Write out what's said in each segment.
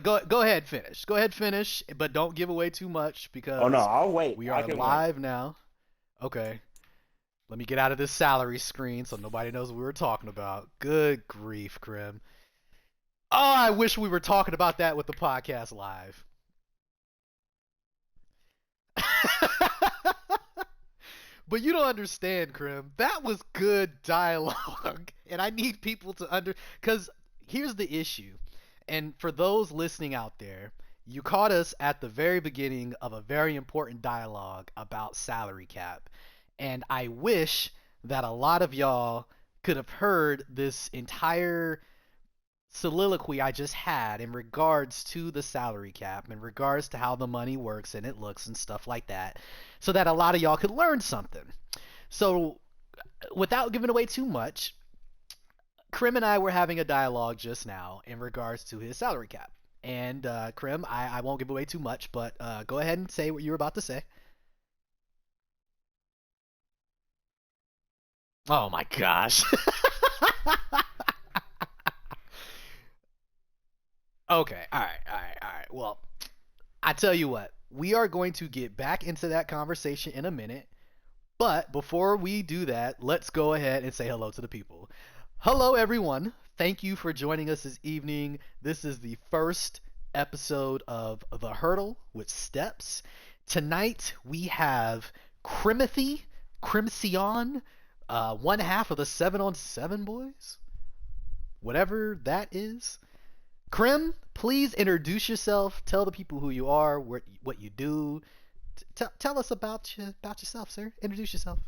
Go ahead, finish. Go ahead, finish, but don't give away too much Oh no, because I'll wait. we I are can wait. live now. Okay. Let me get out of this salary screen so nobody knows what we were talking about. Good grief, Crim. Oh, I wish we were talking about that with the podcast live. But you don't understand, Crim. That was good dialogue. And I need people to because here's the issue. And for those listening out there, you caught us at the very beginning of a very important dialogue about salary cap. And I wish that a lot of y'all could have heard this entire soliloquy I just had in regards to the salary cap, in regards to how the money works and it looks and stuff like that, so that a lot of y'all could learn something. So, without giving away too much, Crim and I were having a dialogue just now in regards to his salary cap. And Crim, I won't give away too much, but go ahead and say what you were about to say. Oh my gosh. Okay, all right. Well, I tell you what, we are going to get back into that conversation in a minute. But before we do that, let's go ahead and say hello to the people. Hello, everyone. Thank you for joining us this evening. This is the first episode of The Hurdle with Steps. Tonight we have Crimothy, Crimson, one half of the 7-on-7 boys, whatever that is. Crim, please introduce yourself. Tell the people who you are, what you do. Tell us about yourself, sir. Introduce yourself.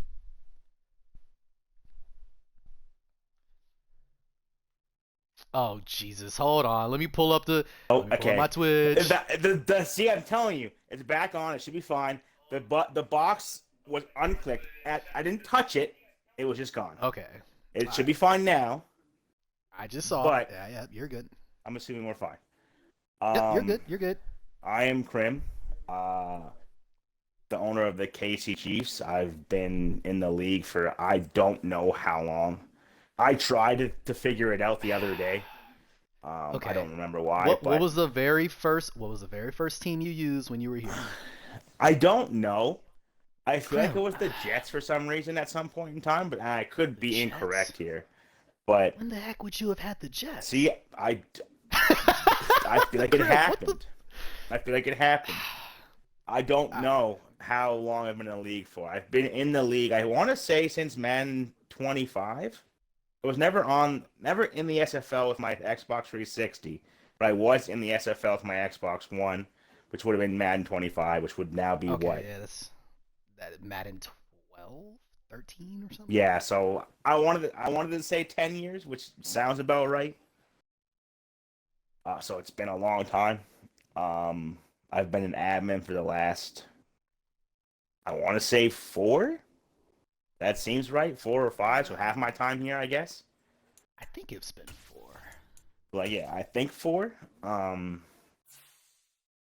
Oh Jesus, hold on. Oh, Let me pull up my okay. Twitch. See, I'm telling you, it's back on. It should be fine. The box was unclicked. I didn't touch it. It was just gone. Okay. It All should be right. fine now, I just saw. but Yeah, yeah, you're good. I'm assuming we're fine. Yep, you're Um, good. You're good. I am Crim, uh, the owner of the KC Chiefs. I've been in the league for I don't know how long. I tried to figure it out the other day. I Okay. don't remember why, What but was the very first team you used when you were here? I don't know. I feel like it Crim. was the Jets for some reason at some point in time, but I could The be Jets? incorrect here. But When the heck would you have had the see, Jets? I feel like it Crim, what the happened. I feel like it happened. I don't All right. know how long I've been in the league for. I've been in the league, I want to say, since Madden 25. I was never in the SFL with my Xbox 360, but I was in the SFL with my Xbox One, which would have been Madden 25, which would now be Okay, what? yeah, that Madden 12, 13 or something. Yeah, so I wanted to say 10 years, which sounds about right. So it's been a long time. Um, I've been an admin for the last, I want to say four. That seems right, 4 or 5. So half my time here, I guess. I think it's been 4. But yeah, I think four. Um,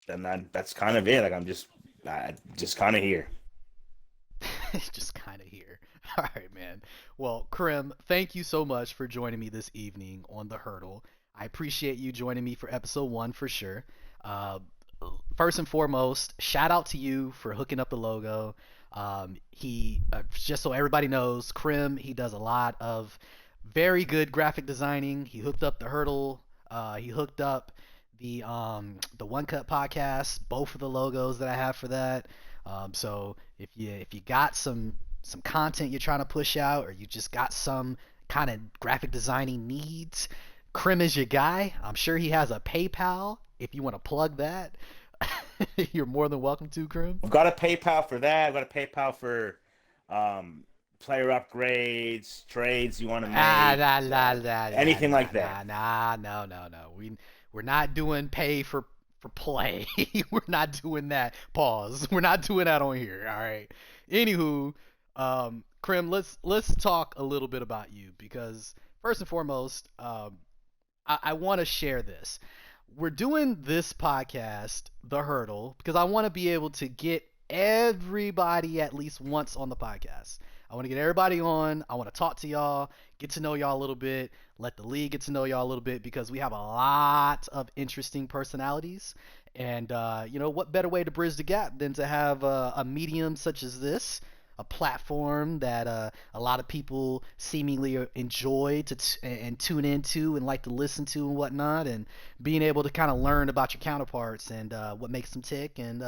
then that's kind of it. Like just kind of here. Just kind of here. All right, man. Well, Krim, thank you so much for joining me this evening on The Hurdle. I appreciate you joining me for episode 1 for sure. Uh, First and foremost, shout out to you for hooking up the logo. He Just so everybody knows, Krim, he does a lot of very good graphic designing. He hooked up the Hurdle. He hooked up the One Cut podcast, both of the logos that I have for that. So if you got some content you're trying to push out, or you just got some kind of graphic designing needs, Krim is your guy. I'm sure he has a PayPal if you want to plug that. You're more than welcome to, Krim. I've got a PayPal for that. I've got a PayPal for um, player upgrades, trades you want to Ah, make, nah, nah, nah, nah, anything nah, like that. nah, nah, no. We're not doing pay for play. We're not doing that. Pause. We're not doing that on here. All right. Anywho, Krim, let's talk a little bit about you because first and foremost, I want to share this. We're doing this podcast, The Hurdle, because I want to be able to get everybody at least once on the podcast. I want to get everybody on. I want to talk to y'all, get to know y'all a little bit, let the league get to know y'all a little bit because we have a lot of interesting personalities. And, what better way to bridge the gap than to have a medium such as this, a platform that a lot of people seemingly enjoy and tune into and like to listen to and whatnot, and being able to kind of learn about your counterparts and what makes them tick, and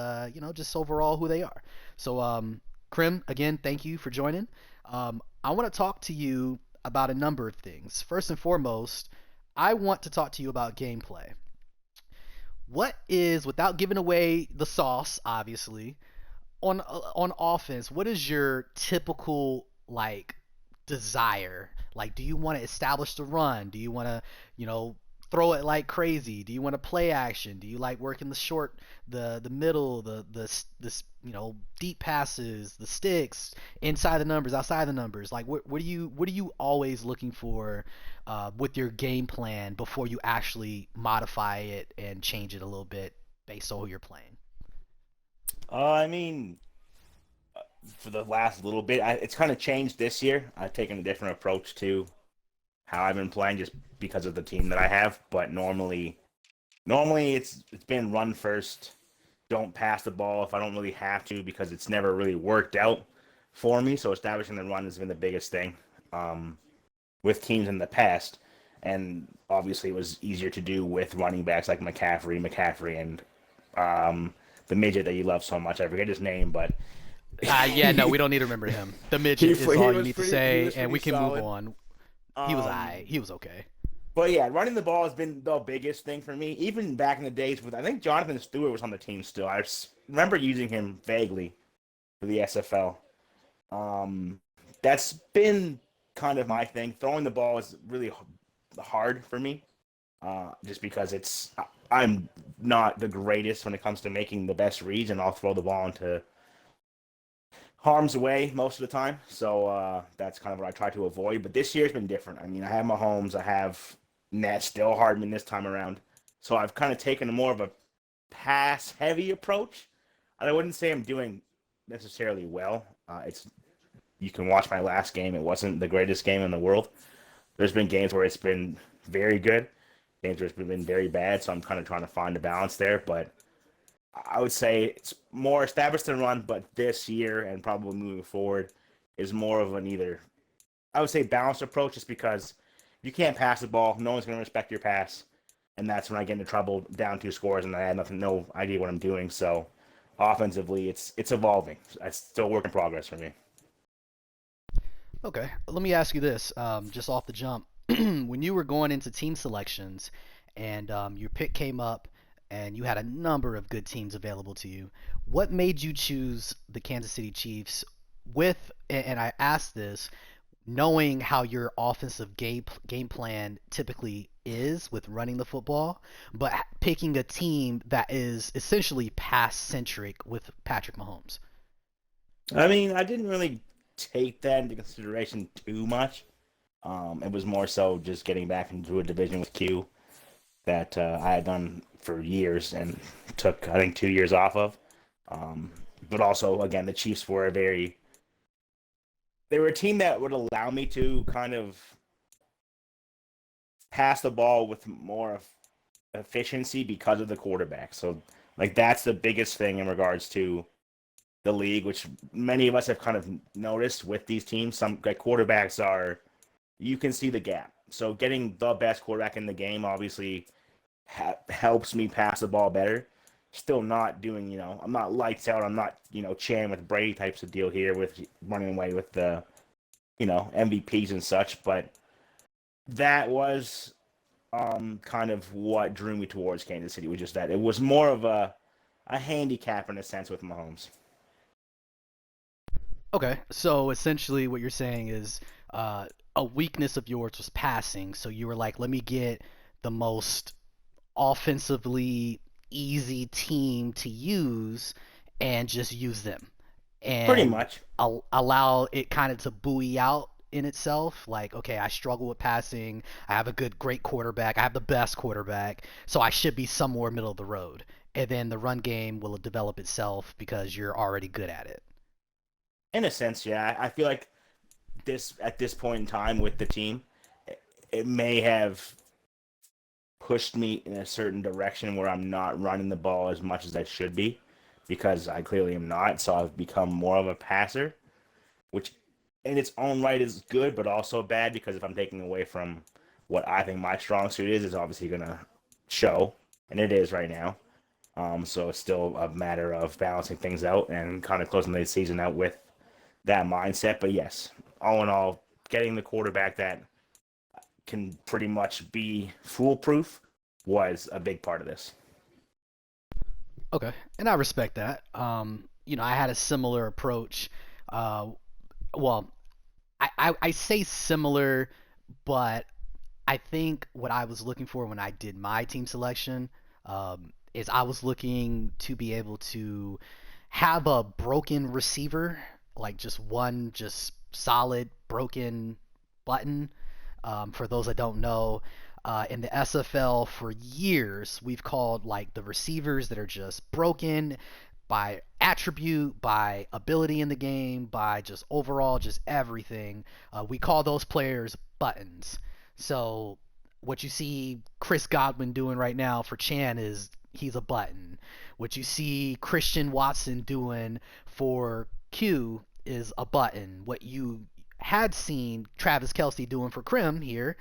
just overall who they are. So, Crim, again, thank you for joining. I want to talk to you about a number of things. First and foremost, I want to talk to you about gameplay. What is, without giving away the sauce, obviously, on offense, what is your typical like desire? Like, do you want to establish the run? Do you want to, throw it like crazy? Do you want to play action? Do you like working the short, the middle, the deep passes, the sticks, inside the numbers, outside the numbers? Like, what are you always looking for with your game plan before you actually modify it and change it a little bit based on who you're playing? I mean, for the last little bit, it's kind of changed this year. I've taken a different approach to how I've been playing just because of the team that I have. But normally it's been run first. Don't pass the ball if I don't really have to because it's never really worked out for me. So establishing the run has been the biggest thing with teams in the past, and obviously it was easier to do with running backs like McCaffrey, and the midget that you love so much. I forget his name, but Yeah, no, we don't need to remember him. The he, midget is he all you was need to pretty he say, was and pretty we can move solid. on. He was Um, I. He was okay. but yeah, running the ball has been the biggest thing for me. Even back in the days with I think Jonathan Stewart was on the team still. Remember using him vaguely for the SFL. Um, that's been kind of my thing. Throwing the ball is really hard for me, just because I'm not the greatest when it comes to making the best reads, and I'll throw the ball into harm's way most of the time. So that's kind of what I try to avoid. But this year's been different. I mean, I have Mahomes, I have Nets, still Hardman this time around. So I've kind of taken a more of a pass heavy approach. And I wouldn't say I'm doing necessarily well. It's You can watch my last game. It wasn't the greatest game in the world. There's been games where it's been very good, games where it's been very bad. So I'm kind of trying to find a balance there. But I would say it's more established than run, but this year and probably moving forward is more of an either, I would say, balanced approach just because you can't pass the ball. No one's going to respect your pass. And that's when I get into trouble down two scores and I have no idea what I'm doing. So offensively, it's evolving. It's still a work in progress for me. Okay, let me ask you this, just off the jump. When you were going into team selections and your pick came up and you had a number of good teams available to you, what made you choose the Kansas City Chiefs and I asked this knowing how your offensive game plan typically is with running the football, but picking a team that is essentially pass centric with Patrick Mahomes. I mean, I didn't really take that into consideration too much. It was more so just getting back into a division with Q that I had done for years and took, I think, 2 years off of. Um, but also, again, the Chiefs were they were a team that would allow me to kind of pass the ball with more efficiency because of the quarterback. So, like, that's the biggest thing in regards to the league, which many of us have kind of noticed with these teams. Some like, quarterbacks are, you can see the gap. So, getting the best quarterback in the game obviously helps me pass the ball better. Still not doing, I'm not lights out. I'm not, cheering with Brady types of deal here with running away with the, MVPs and such. But that was kind of what drew me towards Kansas City, was just that it was more of a handicap in a sense with Mahomes. Okay, so essentially what you're saying is a weakness of yours was passing, so you were like, let me get the most offensively easy team to use and just use them Pretty and much. allow it kind of to buoy out in itself. Like, okay, I struggle with passing. I have a great quarterback. I have the best quarterback, so I should be somewhere middle of the road. And then the run game will develop itself because you're already good at it. In a sense, yeah. I feel like this at this point in time with the team, it may have pushed me in a certain direction where I'm not running the ball as much as I should be, because I clearly am not. So I've become more of a passer, which in its own right is good, but also bad, because if I'm taking away from what I think my strong suit is obviously going to show, and it is right now. So it's still a matter of balancing things out and kind of closing the season out with that mindset. But yes, all in all, getting the quarterback that can pretty much be foolproof was a big part of this. Okay, and I respect that. I had a similar approach. Uh, well, I say similar, but I think what I was looking for when I did my team selection is I was looking to be able to have a broken receiver, like just one, just solid broken button. For those that don't know, in the SFL for years, we've called like the receivers that are just broken by attribute, by ability in the game, by just overall, just everything. We call those players buttons. So what you see Chris Godwin doing right now for Chan is he's a button. What you see Christian Watson doing for Q is a button. What you had seen Travis Kelsey doing for Crim here,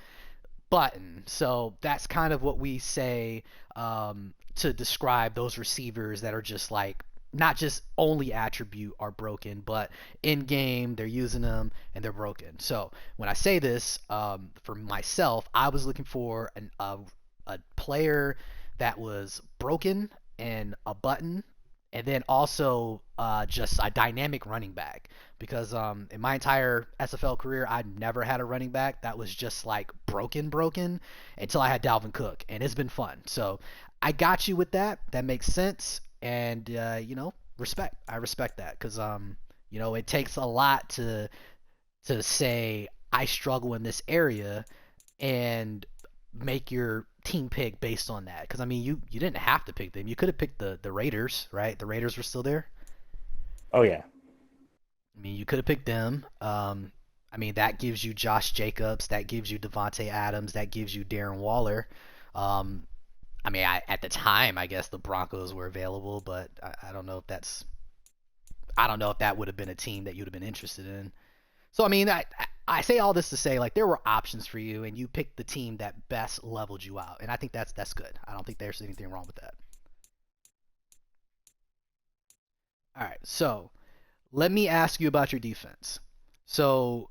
button. So that's kind of what we say to describe those receivers that are just like not just only attribute are broken, but in game they're using them and they're broken. So when I say this, for myself, I was looking for a player that was broken and a button, and then also just a dynamic running back. Because in my entire SFL career, I never had a running back that was just like broken until I had Dalvin Cook, and it's been fun. So I got you with that. That makes sense, and respect. I respect that because it takes a lot to say I struggle in this area and make your team pick based on that. Because I mean, you didn't have to pick them. You could have picked the Raiders, right? The Raiders were still there. Oh yeah. I mean, you could have picked them. I mean, that gives you Josh Jacobs, that gives you Devonte Adams, that gives you Darren Waller. Um, I mean, at the time, I guess the Broncos were available, but I don't know if I don't know if that would have been a team that you'd have been interested in. So I mean, I say all this to say like there were options for you, and you picked the team that best leveled you out, and I think that's good. I don't think there's anything wrong with that. All right, so let me ask you about your defense. So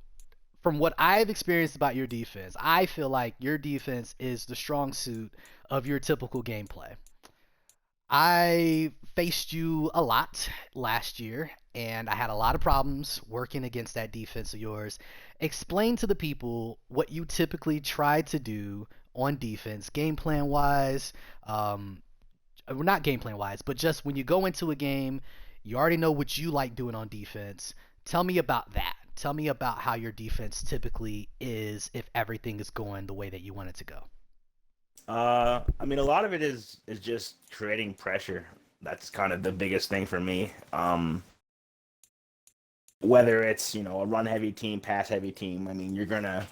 from what I've experienced about your defense, I feel like your defense is the strong suit of your typical gameplay. I faced you a lot last year, and I had a lot of problems working against that defense of yours. Explain to the people what you typically try to do on defense, game plan wise. Well, not game plan wise, but just when you go into a game, you already know what you like doing on defense. Tell me about that. Tell me about how your defense typically is if everything is going the way that you want it to go. I mean, a lot of it is just creating pressure. That's kind of the biggest thing for me. Whether it's a run heavy team, pass heavy team. I mean, you're gonna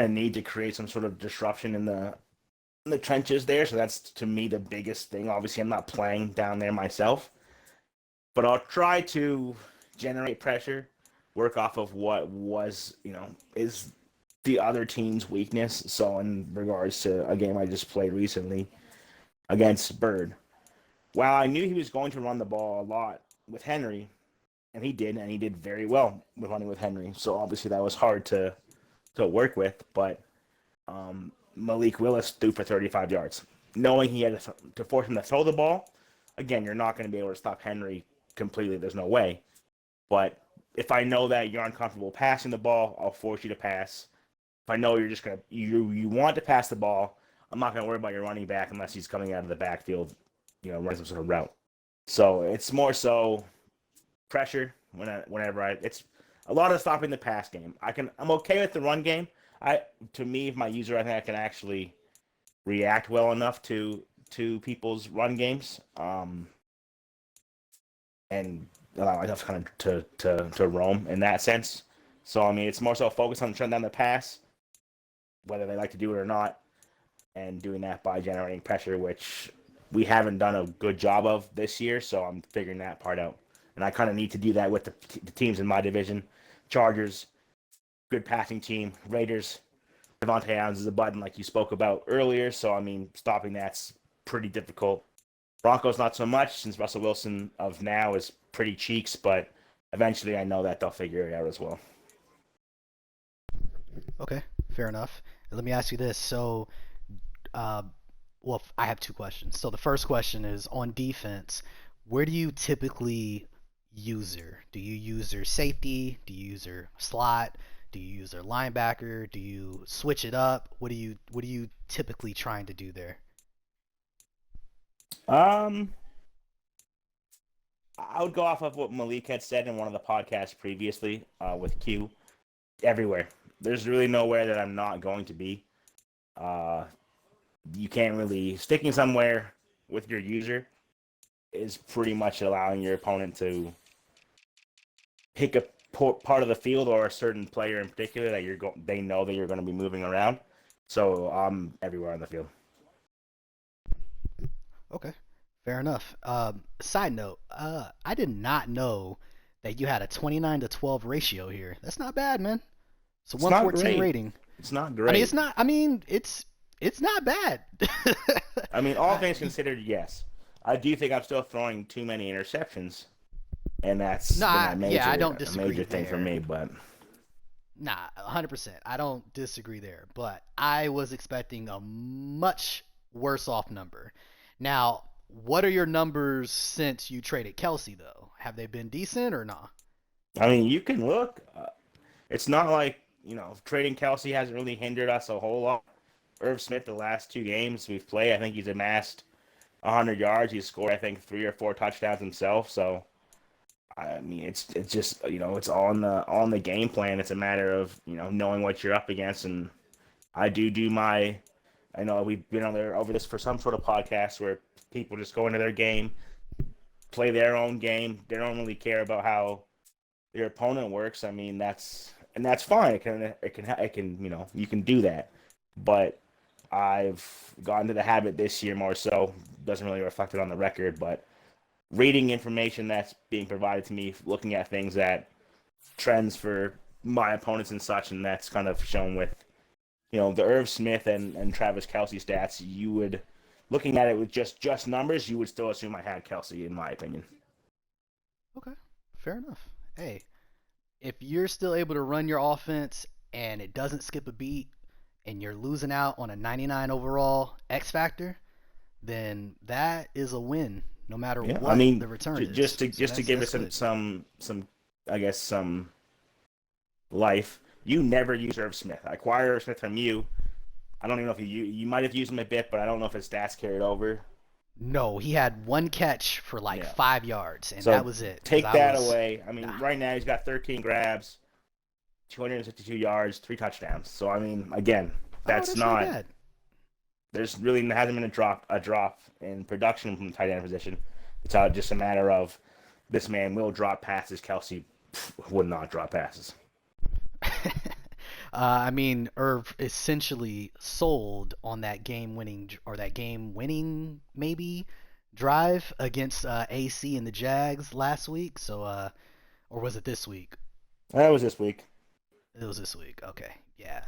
need to create some sort of disruption in the trenches there. So that's to me the biggest thing. Obviously, I'm not playing down there myself, but I'll try to generate pressure, work off of what was is the other team's weakness. So in regards to a game I just played recently against Bird, while I knew he was going to run the ball a lot with Henry, and he did very well with running with Henry. So obviously that was hard to work with, but Malik Willis threw for 35 yards, knowing he had to force him to throw the ball. Again, you're not going to be able to stop Henry completely. There's no way. But if I know that you're uncomfortable passing the ball, I'll force you to pass. If I know you're just gonna you want to pass the ball, I'm not gonna worry about your running back unless he's coming out of the backfield, running some sort of route. So it's more so pressure whenever it's a lot of stopping the pass game. I'm okay with the run game. To me, if my user, I think I can actually react well enough to people's run games, and allow myself kind of to roam in that sense. So I mean, it's more so focused on shutting down the pass, whether they like to do it or not, and doing that by generating pressure, which we haven't done a good job of this year. So I'm figuring that part out, and I kind of need to do that with the teams in my division. Chargers, good passing team. Raiders, Devontae Adams is a button like you spoke about earlier. So I mean, stopping that's pretty difficult. Broncos not so much since Russell Wilson of now is pretty cheeks, but eventually I know that they'll figure it out as well. Okay, fair enough. Let me ask you this. So, uh, well, I have two questions. So the first question is on defense. Where do you typically use her? Do you use her safety? Do you use her slot? Do you use her linebacker? Do you switch it up? What are you typically trying to do there? Um, I would go off of what Malik had said in one of the podcasts previously with Q. Everywhere. There's really nowhere that I'm not going to be. Uh, you can't really sticking somewhere with your user is pretty much allowing your opponent to pick a part of the field or a certain player in particular that they know that you're going to be moving around. So I'm everywhere on the field. Okay, fair enough. Side note, I did not know that you had a 29 to 12 ratio here. That's not bad, man. It's a It's not 114 great. rating. It's not I mean, great. it's not. I mean, it's not bad. I mean, all I, things considered, yes. I do think I'm still throwing too many interceptions, and that's no, been yeah, I don't a disagree major thing for there. me. But Nah, 100%. I don't disagree there, but I was expecting a much worse off number. Now, what are your numbers since you traded Kelsey, though? Have they been decent or not? I mean, you can look. It's not like trading Kelsey hasn't really hindered us a whole lot. Irv Smith, the last two games we've played, I think he's amassed 100 yards. He's scored, I think, 3 or 4 touchdowns himself. So I mean, it's just it's on the game plan. It's a matter of knowing what you're up against, and I do my. I know we've been on there over this for some sort of podcast where people just go into their game, play their own game. They don't really care about how your opponent works. I mean, that's fine. It can you can do that, but I've gotten to the habit this year more so. Doesn't really reflect it on the record, but reading information that's being provided to me, looking at things that trends for my opponents and such, and that's kind of shown with the Irv Smith and Travis Kelsey stats. You would looking at it with just numbers, you would still assume I had Kelsey in my opinion. Okay, fair enough. Hey, if you're still able to run your offense and it doesn't skip a beat and you're losing out on a 99 overall X factor, then that is a win no matter Yeah, I what mean, the return just is. to So just to that's give it that's good. some I guess some life. You never use Irv Smith. I acquired Irv Smith from you. I don't even know if you might have used him a bit, but I don't know if his stats carried over. No, he had one catch for like Yeah. 5 yards, and that So was it. Because take I that was away. I mean, nah. right now he's got 13 grabs, 262 yards, 3 touchdowns. So I mean, again, Oh, that's that's not not. bad. There's really hasn't been a drop in production from the tight end position. It's just a matter of this man will drop passes. Kelsey would not drop passes. I mean, Irv essentially sold on that game-winning or that game-winning maybe drive against AC and the Jags last week. So, or was it this week? That was this week. It was this week. Okay, yeah.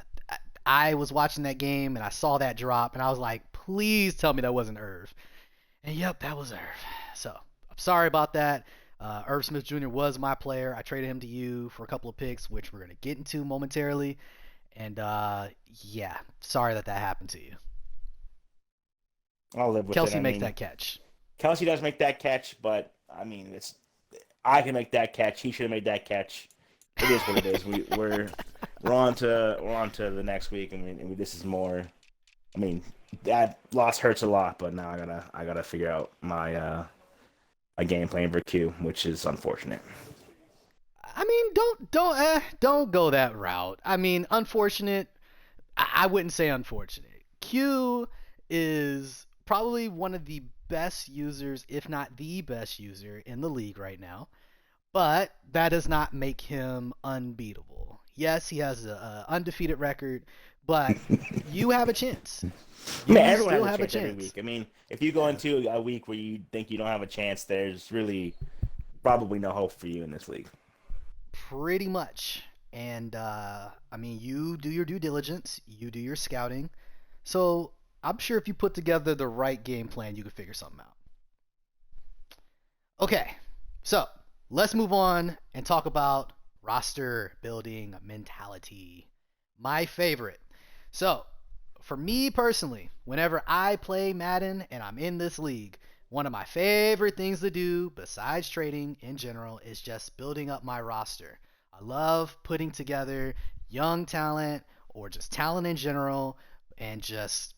I was watching that game and I saw that drop and I was like, please tell me that wasn't Irv. And yep, that was Irv. So I'm sorry about that. Irv Smith Jr. was my player. I traded him to you for a couple of picks, which we're gonna get into momentarily. And yeah, sorry that happened to you. I'll live with it. Kelsey I makes mean, that catch. Kelsey does make that catch, but I mean, it's I can make that catch. He should have made that catch. It is what it is. We're on to the next week. I mean, this is more. I mean, that loss hurts a lot, but now I gotta figure out my a game plan for Q, which is unfortunate. I mean, don't go that route. I mean, unfortunate. I wouldn't say unfortunate. Q is probably one of the best users, if not the best user in the league right now. But that does not make him unbeatable. Yes, he has a undefeated record, but you have a chance. I mean, You everyone still has a have a chance every chance. week. I mean, if you go Yeah, into a week where you think you don't have a chance, there's really probably no hope for you in this league. pretty much. And I mean, you do your due diligence, you do your scouting. So I'm sure if you put together the right game plan, you could figure something out. Okay, so let's move on and talk about roster building mentality. My favorite. So, for me personally, whenever I play Madden and I'm in this league, one of my favorite things to do, besides trading in general, is just building up my roster. I love putting together young talent or just talent in general and just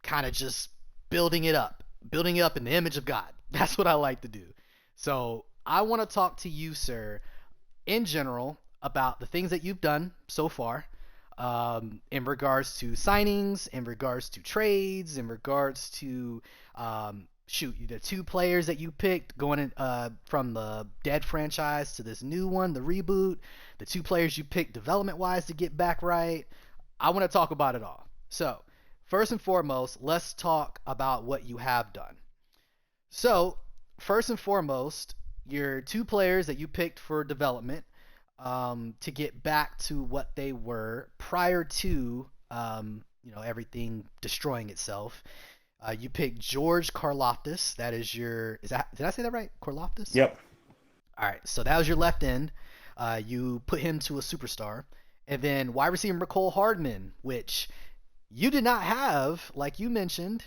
kind of just building it up in the image of God. That's what I like to do. So I want to talk to you, sir, in general about the things that you've done so far in regards to signings, in regards to trades, in regards to shoot the two players that you picked going in, from the dead franchise to this new one, the reboot, the two players you picked development wise to get back right. I want to talk about it all. So, first and foremost, let's talk about what you have done. So, first and foremost, your two players that you picked for development to get back to what they were prior to everything destroying itself. You picked George Karloftis. That is your. Is that did I say that right? Karloftis. Yep. All right. So that was your left end. You put him to a superstar, and then wide receiver McCole Hardman, which you did not have, like you mentioned,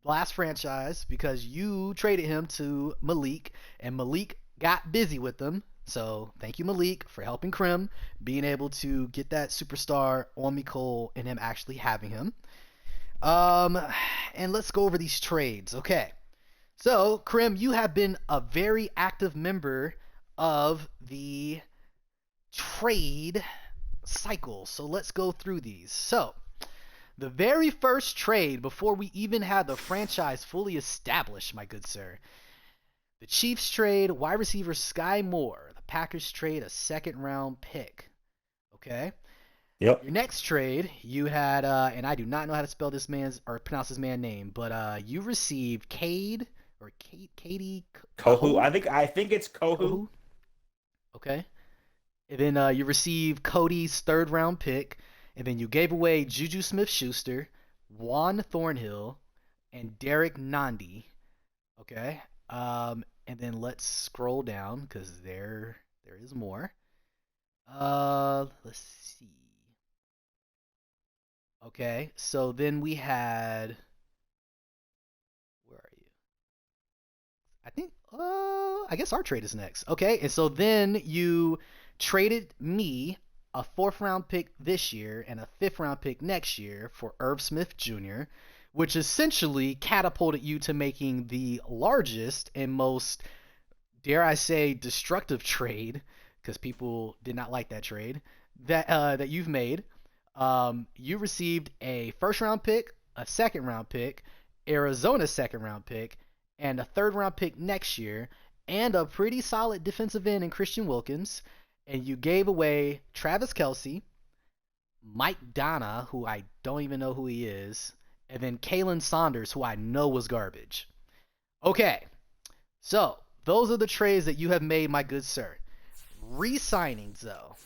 last franchise because you traded him to Malik, and Malik got busy with them. So thank you, Malik, for helping Crim, being able to get that superstar on Nicole and him actually having him. Um, and let's go over these trades. Okay. So, Crim, you have been a very active member of the trade cycle. So let's go through these. So, the very first trade before we even had the franchise fully established, my good sir. The Chiefs trade wide receiver Sky Moore. The Packers trade a second round pick. Okay. Yep. Your next trade, you had, and I do not know how to spell this man's or pronounce this man's name, but you received Cade or Katie Kohu. Kaho I think it's Kohu. Kohu. Okay. And then you received Cody's third round pick, and then you gave away Juju Smith-Schuster, Juan Thornhill, and Derek Nandi. Okay. And then let's scroll down because there is more. Let's see. Okay, so then we had. Where are you? I think. I guess our trade is next. Okay, and so then you traded me a fourth round pick this year and a fifth round pick next year for Irv Smith Jr., which essentially catapulted you to making the largest and most, dare I say, destructive trade because people did not like that trade that you've made. You received a first round pick, a second round pick, Arizona's second round pick, and a third round pick next year, and a pretty solid defensive end in Christian Wilkins. And you gave away Travis Kelsey, Mike Donna, who I don't even know who he is, and then Kalen Saunders, who I know was garbage. Okay, so those are the trades that you have made, my good sir. Re-signings, though.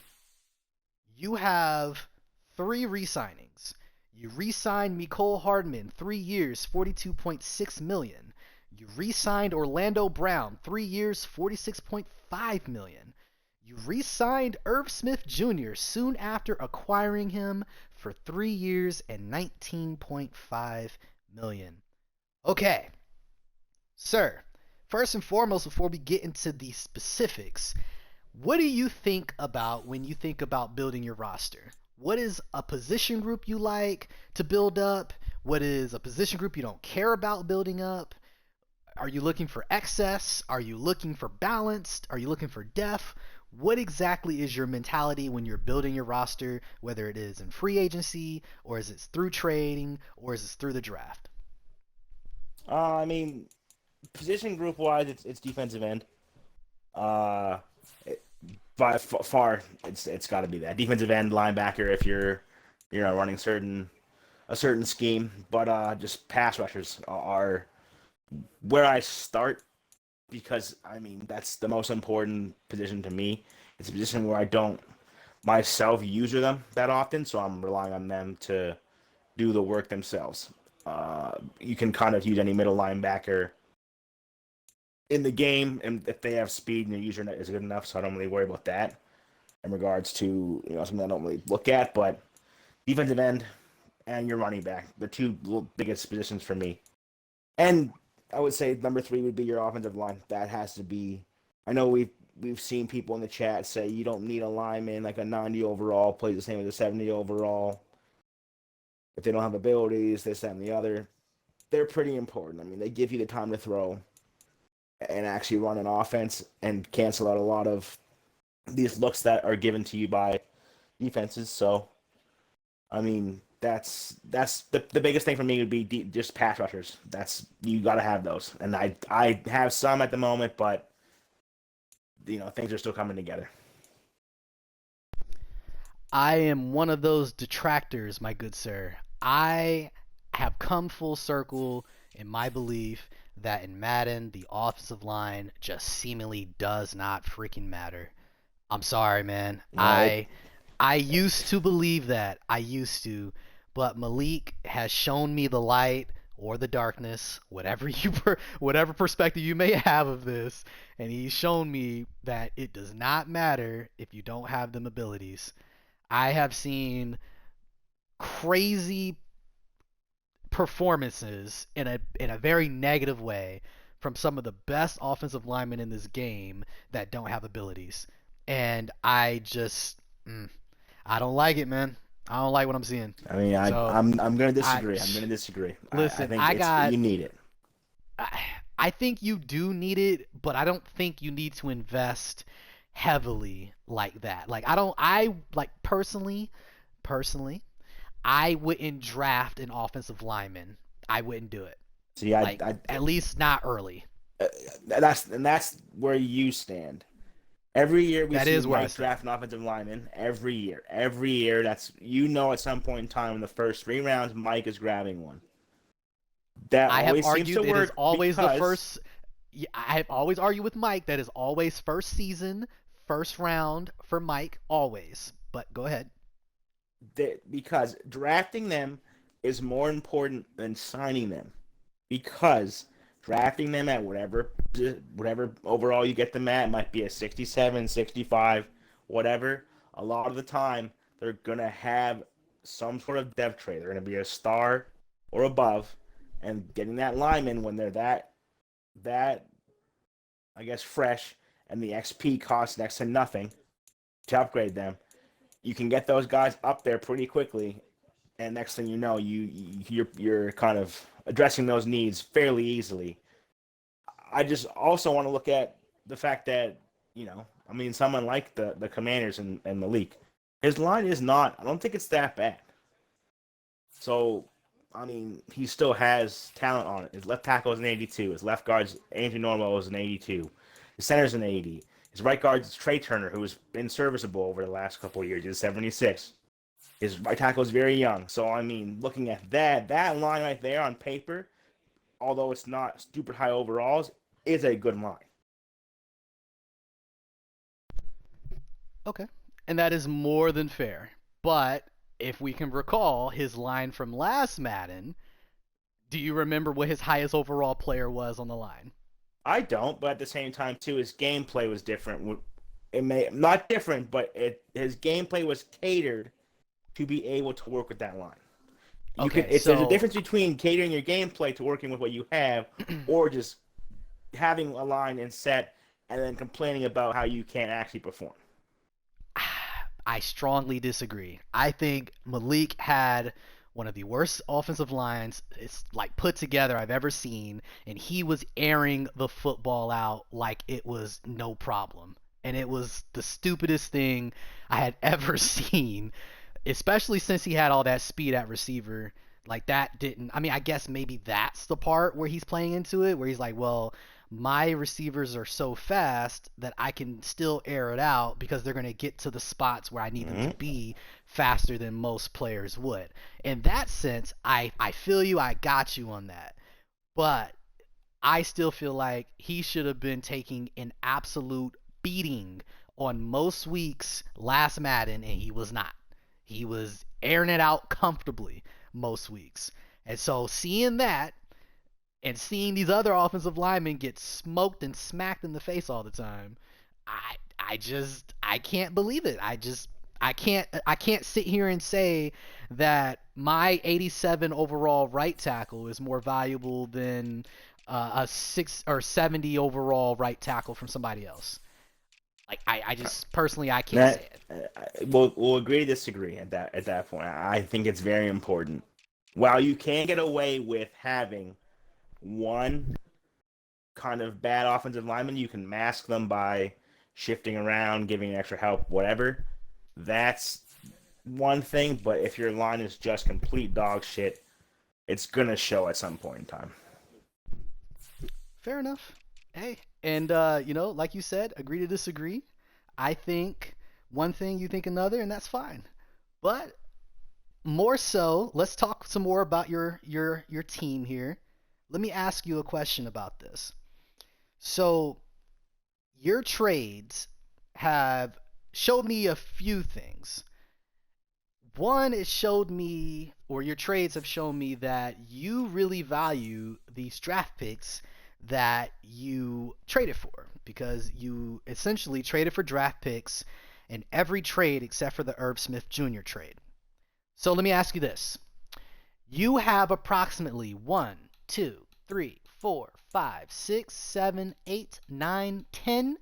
You have three re-signings. You re-signed Nicole Hardman, 3 years, 42.6 million. You re-signed Orlando Brown, 3 years, 46.5 million. You re-signed Irv Smith Jr. soon after acquiring him for 3 years and 19.5 million. Okay, sir. First and foremost, before we get into the specifics, what do you think about when you think about building your roster? What is a position group you like to build up? What is a position group you don't care about building up? Are you looking for excess? Are you looking for balanced? Are you looking for depth? What exactly is your mentality when you're building your roster, whether it is in free agency or is it through trading or is it through the draft? I mean, position group wise, it's defensive end. Uh, by far, it's got to be that defensive end linebacker if you're running a certain scheme. But just pass rushers are where I start because I mean that's the most important position to me. It's a position where I don't myself use them that often, so I'm relying on them to do the work themselves. You can kind of use any middle linebacker in the game, and if they have speed and their user net is good enough, so I don't really worry about that in regards to something I don't really look at. But defensive end and your running back, the two biggest positions for me. And I would say number three would be your offensive line. That has to be. I know we've seen people in the chat say you don't need a lineman like a 90 overall plays the same as a 70 overall if they don't have abilities, this, that, and the other. They're pretty important. I mean, they give you the time to throw and actually run an offense and cancel out a lot of these looks that are given to you by defenses. So, I mean, that's the biggest thing for me would be just pass rushers. That's you got to have those, and I have some at the moment, but things are still coming together. I am one of those detractors, my good sir. I have come full circle in my belief that in Madden, the offensive line just seemingly does not freaking matter. I'm sorry, man. No, it I used to believe that. I used to, but Malik has shown me the light or the darkness, whatever perspective you may have of this, and he's shown me that it does not matter if you don't have them abilities. I have seen crazy performances in a very negative way from some of the best offensive linemen in this game that don't have abilities. And I just I don't like it, man. I don't like what I'm seeing. I mean, So I'm gonna I disagree. I'm gonna disagree. I listen. think you need it. I, I think you do need it, but I don't think you need to invest heavily like that. Like I don't. I like personally, I wouldn't draft an offensive lineman. I wouldn't do it. See, Like at least not early. uh, that's where you stand. Every year we That see is where I Mike stand. draft an offensive lineman. Every year. That's at some point in time in the first 3 rounds, Mike is grabbing one. That I have always seems to argued it is work always the because first. Yeah, I have always argued with Mike that is always first season, first round for Mike, always. But go ahead. drafting them is more important than signing them. Because drafting them at whatever overall you get them at, might be a 67, 65, whatever. A lot of the time, they're gonna have some sort of depth trait. They're gonna be a star or above, and getting that lineman when they're that I guess fresh, and the XP costs next to nothing to upgrade them. You can get those guys up there pretty quickly, and next thing you know, you're kind of addressing those needs fairly easily. I just also want to look at the fact that I mean, someone like the Commanders and Malik, his line is not. I don't think it's that bad. So, I mean, he still has talent on it. His left tackle is an 82. His left guard's Andrew Norwell is an 82. His center's an 80. His right guard's Trey Turner, who's been serviceable over the last couple of years. He's 76. His right tackle is very young. So, I mean, looking at that line right there on paper, although it's not super high overalls, is a good line. Okay. And that is more than fair. But if we can recall his line from last Madden, do you remember what his highest overall player was on the line? I don't, but at the same time, too, his gameplay was different. It may not different, but his gameplay was catered to be able to work with that line. There's a difference between catering your gameplay to working with what you have, or just having a line and set and then complaining about how you can't actually perform. I strongly disagree. I think Malik had one of the worst offensive lines it's like put together I've ever seen, and he was airing the football out like it was no problem. And it was the stupidest thing I had ever seen, especially since he had all that speed at receiver. Like that didn't. I mean, I guess maybe that's the part where he's playing into it, where he's like, well, my receivers are so fast that I can still air it out because they're going to get to the spots where I need them to Mhm. be faster than most players would. In that sense, I feel you. I got you on that. But I still feel like he should have been taking an absolute beating on most weeks last Madden, and he was not. He was airing it out comfortably most weeks. And so seeing that and seeing these other offensive linemen get smoked and smacked in the face all the time, I can't believe it. I can't sit here and say that my 87 overall right tackle is more valuable than a 6 or 70 overall right tackle from somebody else. Like I just personally I can't say That it. we'll agree to disagree at that point. I think it's very important. While you can get away with having one kind of bad offensive lineman, you can mask them by shifting around, giving extra help, whatever. That's one thing, but if your line is just complete dog shit, it's gonna show at some point in time. Fair enough. Hey, and like you said, agree to disagree. I think one thing, you think another, and that's fine. But more so, let's talk some more about your team here. Let me ask you a question about this. So, your trades have showed me a few things. One, it showed me, or your trades have shown me that you really value these draft picks that you traded for because you essentially traded for draft picks in every trade except for the Herb Smith Jr. trade. So let me ask you this. You have approximately 1, 2, 3, 4, 5, 6, 7, 8, 9, 10,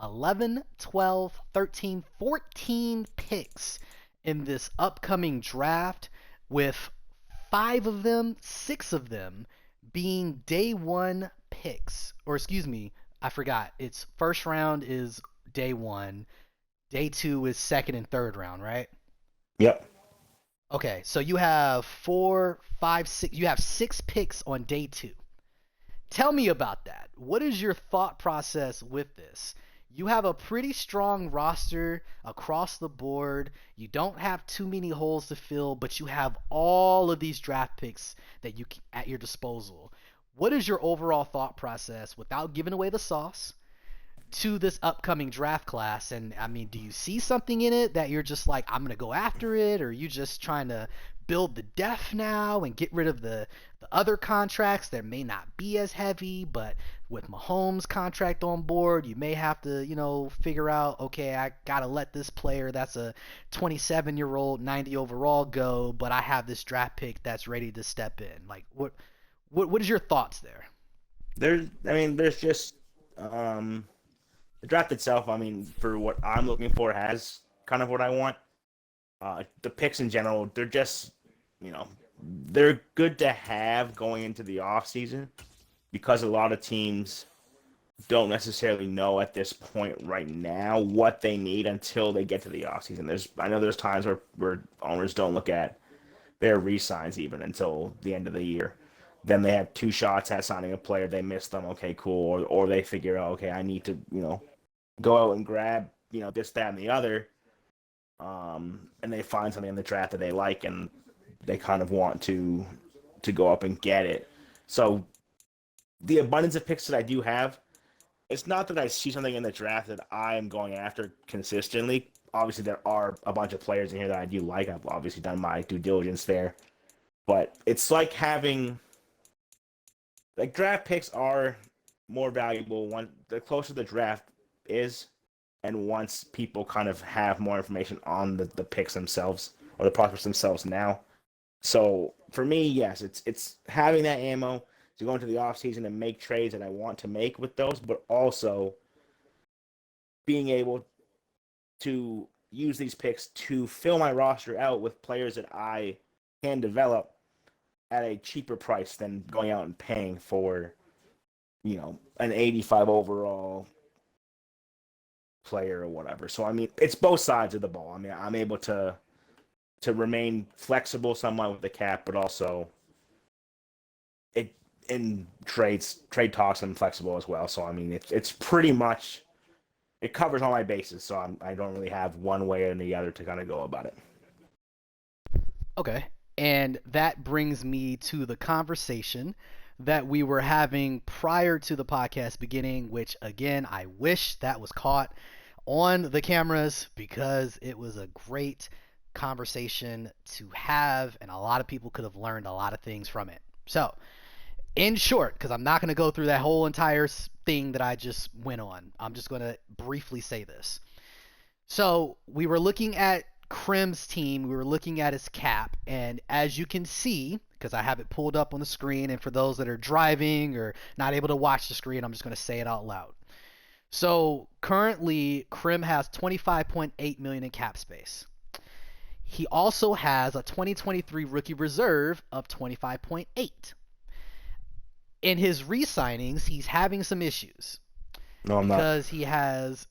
11, 12, 13, 14 picks in this upcoming draft, with six of them being day one picks. Or excuse me, I forgot. It's first round is day one, day two is second and third round, right? Yep. Okay, so you have four, five, six. You have six picks on day two. Tell me about that. What is your thought process with this? You have a pretty strong roster across the board. You don't have too many holes to fill, but you have all of these draft picks that you at your disposal. What is your overall thought process without giving away the sauce to this upcoming draft class? And I mean, do you see something in it that you're just like, I'm gonna go after it, or are you just trying to build the depth now and get rid of the other contracts that may not be as heavy, but with Mahomes' contract on board, you may have to, figure out, okay, I gotta let this player that's a 27-year-old 90 overall go, but I have this draft pick that's ready to step in. Like, what is your thoughts there? There's just um, the draft itself. I mean, for what I'm looking for, has kind of what I want. The picks in general, they're just, you know, they're good to have going into the off season because a lot of teams don't necessarily know at this point right now what they need until they get to the off season. I know there's times where owners don't look at their re-signs even until the end of the year. Then they have two shots at signing a player. They miss them. Okay, cool. Or they figure out, okay, I need to, go out and grab, this, that, and the other. And they find something in the draft that they like, and they kind of want to go up and get it. So the abundance of picks that I do have, it's not that I see something in the draft that I am going after consistently. Obviously, there are a bunch of players in here that I do like. I've obviously done my due diligence there, but it's like having like draft picks are more valuable when the closer the draft is, and once people kind of have more information on the picks themselves or the prospects themselves now. So for me, yes, it's having that ammo to go into the offseason and make trades that I want to make with those, but also being able to use these picks to fill my roster out with players that I can develop at a cheaper price than going out and paying for, an 85 overall player or whatever. So I mean, it's both sides of the ball. I mean, I'm able to remain flexible somewhat with the cap, but also it in trade talks, I'm flexible as well. So I mean, it's pretty much it covers all my bases. So I don't really have one way or the other to kind of go about it. Okay. And that brings me to the conversation that we were having prior to the podcast beginning, which again, I wish that was caught on the cameras because it was a great conversation to have, and a lot of people could have learned a lot of things from it. So, in short, because I'm not going to go through that whole entire thing that I just went on, I'm just going to briefly say this. So we were looking at Crim's team, we were looking at his cap, and as you can see, because I have it pulled up on the screen, and for those that are driving or not able to watch the screen, I'm just going to say it out loud. So currently, Crim has 25.8 million in cap space. He also has a 2023 rookie reserve of 25.8. In his re-signings, he's having some issues No, I'm not. because he has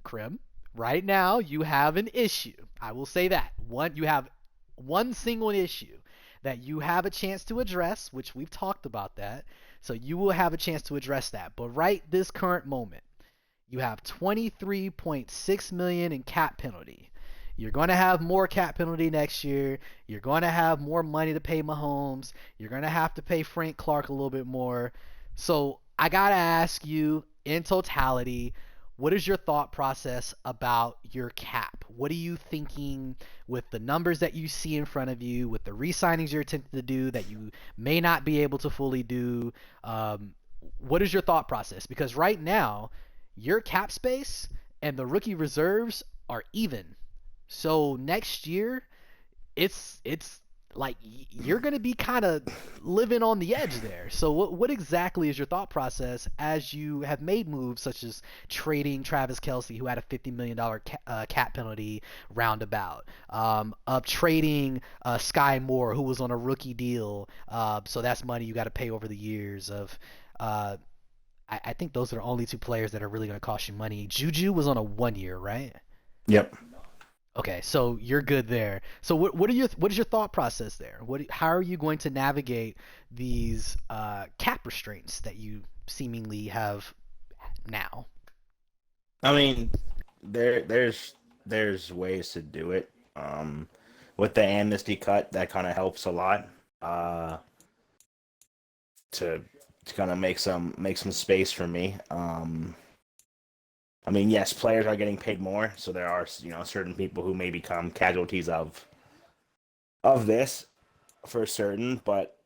Crim. Right now, you have an issue. I will say that you have one single issue that you have a chance to address, which we've talked about that. So you will have a chance to address that. But right this current moment, you have 23.6 million in cap penalty. You're going to have more cap penalty next year. You're going to have more money to pay Mahomes. You're going to have to pay Frank Clark a little bit more. So I got to ask you, in totality, what is your thought process about your cap? What are you thinking with the numbers that you see in front of you, with the re-signings you're attempting to do that you may not be able to fully do? What is your thought process? Because right now, your cap space and the rookie reserves are even. So next year, it's like you're going to be kind of living on the edge there. So what exactly is your thought process as you have made moves such as trading Travis Kelce, who had a $50 million cap penalty roundabout, of trading Sky Moore, who was on a rookie deal, so that's money you got to pay over the years of. I think those are the only two players that are really going to cost you money. Juju was on a 1 year, right? Yep. Okay, so you're good there. So what is your thought process there? How are you going to navigate these cap restraints that you seemingly have now? I mean, there's ways to do it. With the amnesty cut, that kind of helps a lot. Uh, to kind of make some space for me. I mean, yes, players are getting paid more, so there are certain people who may become casualties of this for certain. But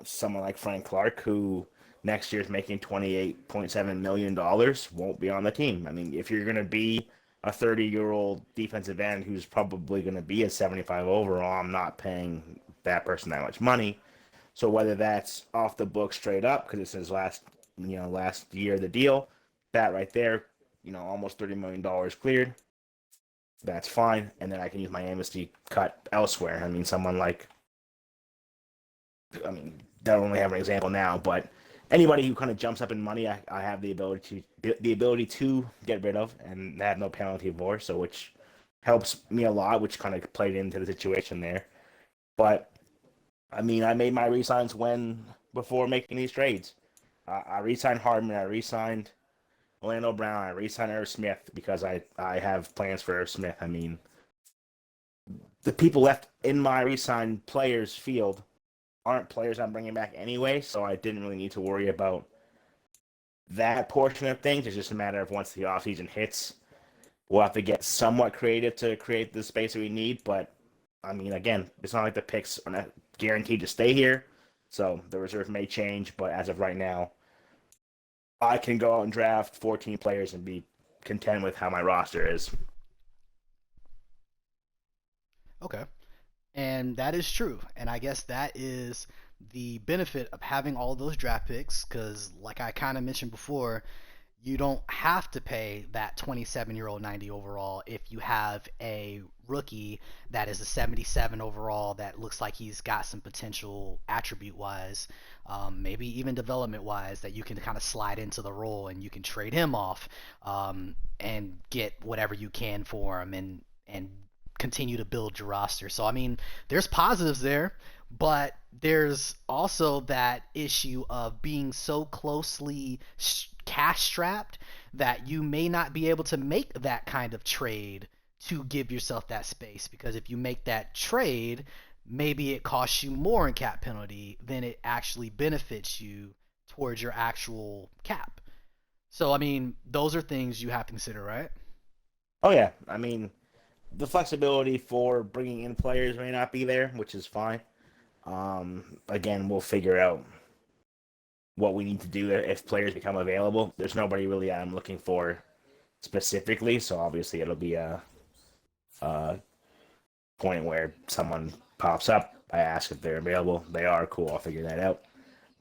someone like Frank Clark, who next year is making $28.7 million, won't be on the team. I mean, if you're going to be a 30-year-old defensive end who's probably going to be a 75 overall, I'm not paying that person that much money. So whether that's off the book straight up because it's his last year of the deal, that right there, almost $30 million cleared. That's fine, and then I can use my amnesty cut elsewhere. I mean, someone like, I mean, don't only have an example now, but anybody who kind of jumps up in money, I have the ability to get rid of and have no penalty for, so which helps me a lot, which kind of played into the situation there. But I mean, I made my resigns before making these trades. I re-signed Hardman. I re-signed Orlando Brown. I re-signed Irv Smith because I have plans for Irv Smith. I mean, the people left in my re-signed players field aren't players I'm bringing back anyway, so I didn't really need to worry about that portion of things. It's just a matter of once the offseason hits, we'll have to get somewhat creative to create the space that we need. But I mean, again, it's not like the picks are not guaranteed to stay here, so the reserve may change. But as of right now, I can go out and draft 14 players and be content with how my roster is. Okay. And that is true. And I guess that is the benefit of having all those draft picks because, like I kind of mentioned before, you don't have to pay that 27-year-old 90 overall if you have a rookie that is a 77 overall that looks like he's got some potential attribute wise, maybe even development wise, that you can kind of slide into the role and you can trade him off and get whatever you can for him and continue to build your roster. So I mean, there's positives there, But there's also that issue of being so closely cash strapped that you may not be able to make that kind of trade to give yourself that space, because if you make that trade, maybe it costs you more in cap penalty than it actually benefits you towards your actual cap. So I mean, those are things you have to consider, right? Oh yeah, I mean the flexibility for bringing in players may not be there, which is fine. Again, we'll figure out what we need to do if players become available. There's nobody really I'm looking for specifically, so obviously it'll be a point where someone pops up. I ask if they're available. They are cool. I'll figure that out.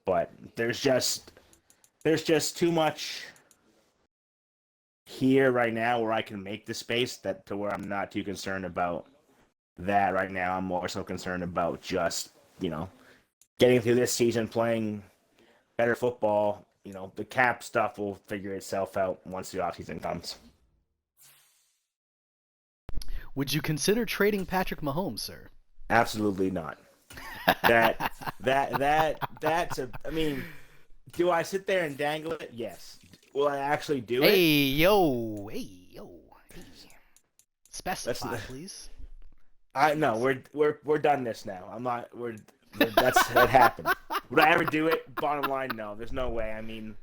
But there's just too much here right now where I can make the space that to where I'm not too concerned about that right now. I'm more so concerned about just getting through this season, playing better football. The cap stuff will figure itself out once the offseason comes. Would you consider trading Patrick Mahomes, sir? Absolutely not. That's a. I mean, do I sit there and dangle it? Yes. Will I actually do it? Hey. That's. Specify, please. I no. We're done this now. I'm not. That's that happened. Would I ever do it? Bottom line, no. There's no way. I mean,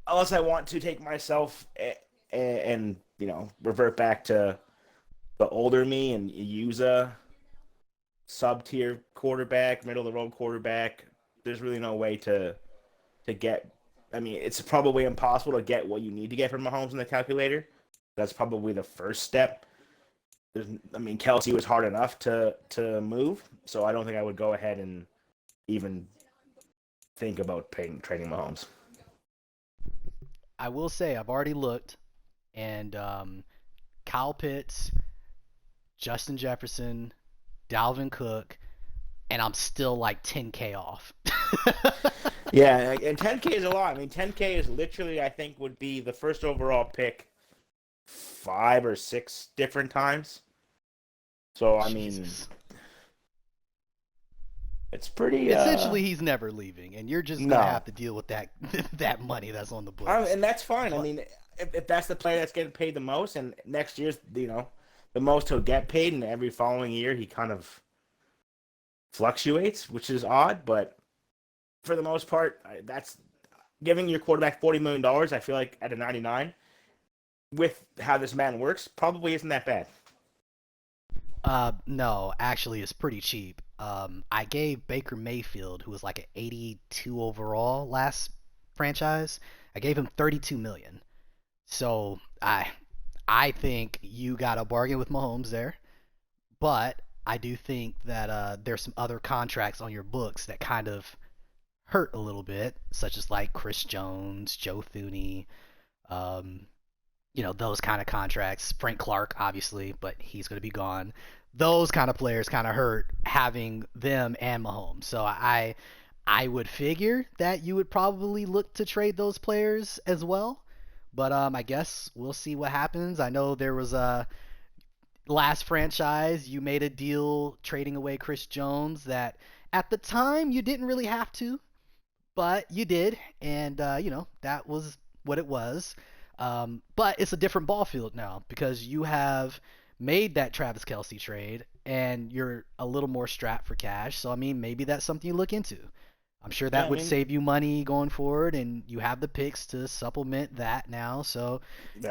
unless I want to take myself and revert back to the older me and use a sub tier quarterback, middle of the road quarterback. There's really no way to get. I mean, it's probably impossible to get what you need to get from Mahomes in the calculator. That's probably the first step. I mean, Kelsey was hard enough to move, so I don't think I would go ahead and even think about trading Mahomes. I will say I've already looked, and Kyle Pitts, Justin Jefferson, Dalvin Cook, and I'm still like 10K off. Yeah, and 10K is a lot. I mean, 10K is literally, I think, would be the first overall pick 5 or 6 different times. So I mean, Jesus. it's pretty. Essentially, he's never leaving, and you're just gonna No, have to deal with that that money that's on the books. and that's fine. I But mean, if that's the player that's getting paid the most, and next year's the most he'll get paid, and every following year he kind of fluctuates, which is odd, but for the most part, that's giving your quarterback $40 million. I feel like at a 99, with how this man works, probably isn't that bad. no, actually, it's pretty cheap. I gave Baker Mayfield, who was like an 82 overall last franchise, I gave him 32 million. So I think you got a bargain with Mahomes there, but I do think that there's some other contracts on your books that kind of hurt a little bit, such as like Chris Jones, Joe Thuney, um, those kind of contracts. Frank Clark, obviously, but he's going to be gone. Those kind of players kind of hurt having them and Mahomes. So I would figure that you would probably look to trade those players as well. But I guess we'll see what happens. I know there was a last franchise you made a deal trading away Chris Jones that at the time you didn't really have to, but you did, and that was what it was. But it's a different ball field now because you have made that Travis Kelsey trade, and you're a little more strapped for cash. So I mean, maybe that's something you look into. I'm sure Yeah, that I would mean save you money going forward, and you have the picks to supplement that now. So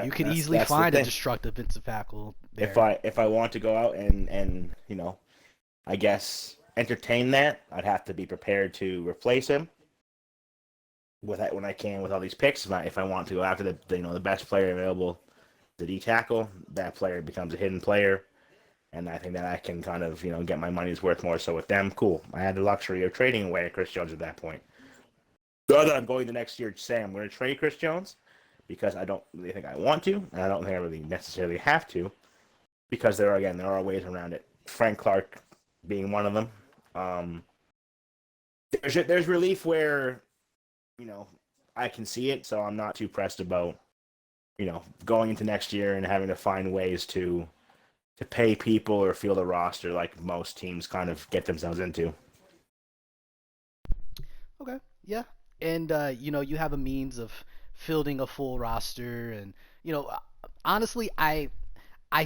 you could that's easily that's the find a thing. destructive defensive tackle If there. I want to go out and I guess entertain that, I'd have to be prepared to replace him with that when I can with all these picks. If I want to go after the best player available, the D tackle, that player becomes a hidden player, and I think that I can kind of get my money's worth more so with them. Cool. I had the luxury of trading away Chris Jones at that point. Other I'm going the next year saying I'm going to trade Chris Jones because I don't really think I want to, and I don't think I really necessarily have to because there are ways around it. Frank Clark being one of them. Um, there's relief where you know I can see it, so I'm not too pressed about going into next year and having to find ways to pay people or field a roster like most teams kind of get themselves into. Okay. Yeah. And you have a means of fielding a full roster, and honestly, I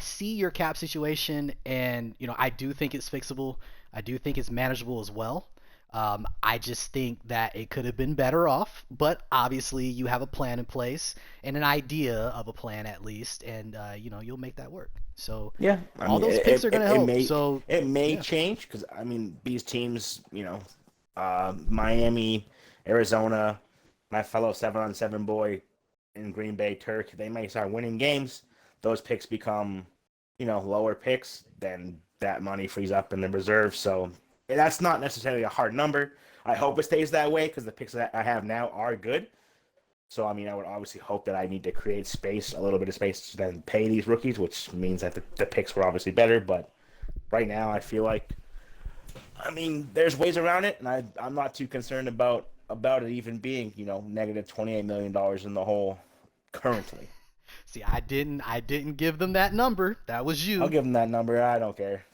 see your cap situation, and I do think it's fixable. I do think it's manageable as well. I just think that it could have been better off, but obviously you have a plan in place and an idea of a plan at least, and you'll make that work. So Yeah, I all mean, those picks are gonna it help. may So yeah, change because I mean these teams, Miami, Arizona, my fellow 7-on-7 boy in Green Bay Turk, they may start winning games. Those picks become, lower picks. Then that money frees up in the reserve. So that's not necessarily a hard number. I hope it stays that way because the picks that I have now are good. So, I mean, I would obviously hope that I need to create space, a little bit of space to then pay these rookies, which means that the picks were obviously better. But right now, I feel like, I mean, there's ways around it, and I'm not too concerned about it even being, negative $28 million in the hole currently. see, I didn't give them that number. That was I'll you. give them that number. I don't care.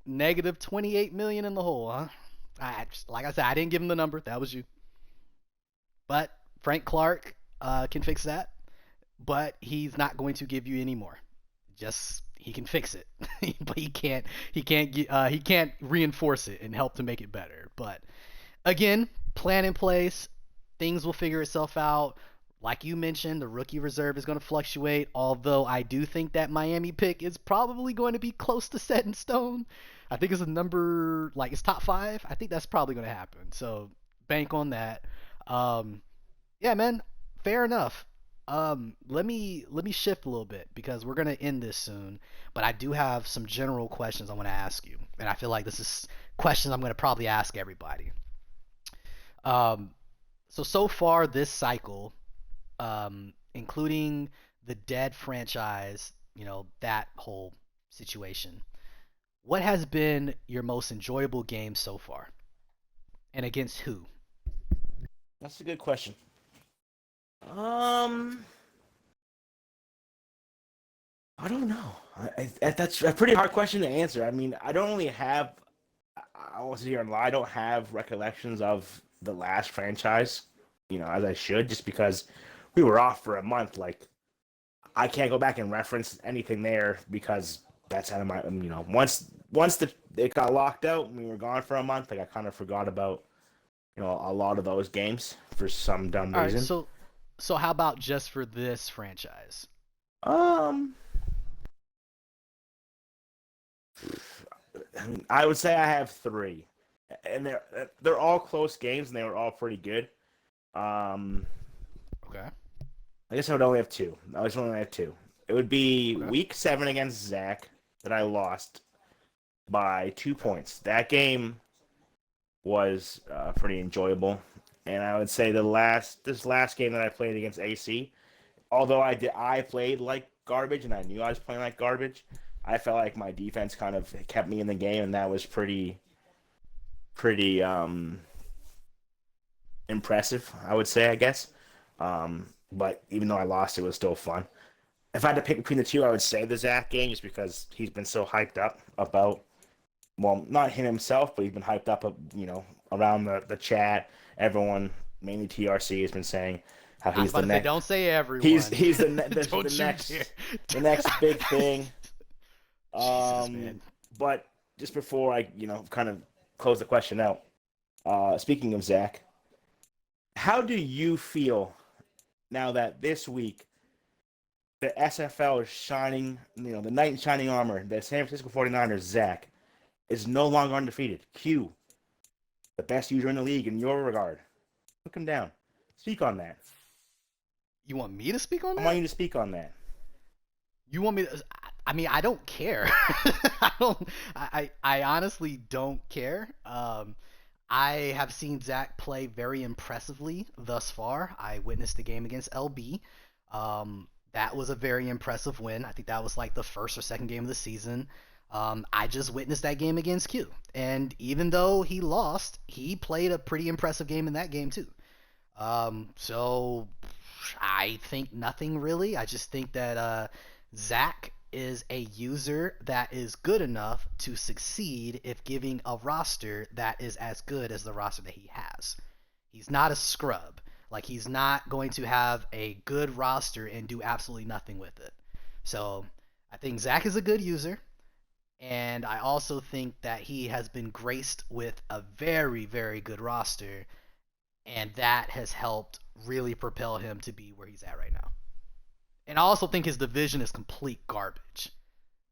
Negative 28 million in the hole, huh? Like I said, I didn't give him the number. That was you. But Frank Clark can fix that. But he's not going to give you any more. Just he can fix it, but he can't reinforce it and help to make it better. But again, plan in place. Things will figure itself out. Like you mentioned, the rookie reserve is going to fluctuate, although I do think that Miami pick is probably going to be close to set in stone. I think it's a number, like it's top five. I think that's probably going to happen. So bank on that. Um, yeah, man, fair enough. Let me shift a little bit because we're gonna end this soon. But I do have some general questions I want to ask you, and I feel like this is questions I'm gonna probably ask everybody. Um, so far this cycle, including the dead franchise, that whole situation. What has been your most enjoyable game so far, and against who? That's a good question. Um, I don't know. That's a pretty hard question to answer. I mean, I don't really have. I won't sit here and lie. I don't have recollections of the last franchise, as I should, just because we were off for a month. Like, I can't go back and reference anything there because that's out of my. Once it got locked out and we were gone for a month, like I kind of forgot about a lot of those games for some dumb All right, reason. so how about just for this franchise? Um, I would say I have three, and they're all close games, and they were all pretty good. Um, Okay. I guess I would only have two. I just only have two. It would be Okay. week 7 against Zach that I lost by 2 points. That game was pretty enjoyable, and I would say this last game that I played against AC, although I played like garbage and I knew I was playing like garbage, I felt like my defense kind of kept me in the game, and that was pretty impressive, I would say, I guess. But even though I lost, it was still fun. If I had to pick between the two, I would say the Zach game, just because he's been so hyped up about, well, not him himself, but he's been hyped up, around the chat. Everyone, mainly TRC, has been saying how I was he's about the to say, next. don't say He's everyone. he's the Don't you dare. next the next big thing. Jesus, Um, man. but just before I kind of close the question out, speaking of Zach, how do you feel now that this week the SFL is shining, the knight in shining armor, the San Francisco 49ers, Zach, is no longer undefeated? Q, the best user in the league in your regard. Look him down. Speak on that. You want me to speak on I want that? you to speak on that. You want me to? I mean, I don't care. I don't. I honestly don't care. I have seen Zach play very impressively thus far. I witnessed the game against LB. That was a very impressive win. I think that was like the first or second game of the season. I just witnessed that game against Q, and even though he lost, he played a pretty impressive game in that game too. So I think nothing really. I just think that Zach is a user that is good enough to succeed if giving a roster that is as good as the roster that he has. He's not a scrub. Like, he's not going to have a good roster and do absolutely nothing with it. So I think Zach is a good user. And I also think that he has been graced with a very, very good roster. And that has helped really propel him to be where he's at right now. And I also think his division is complete garbage.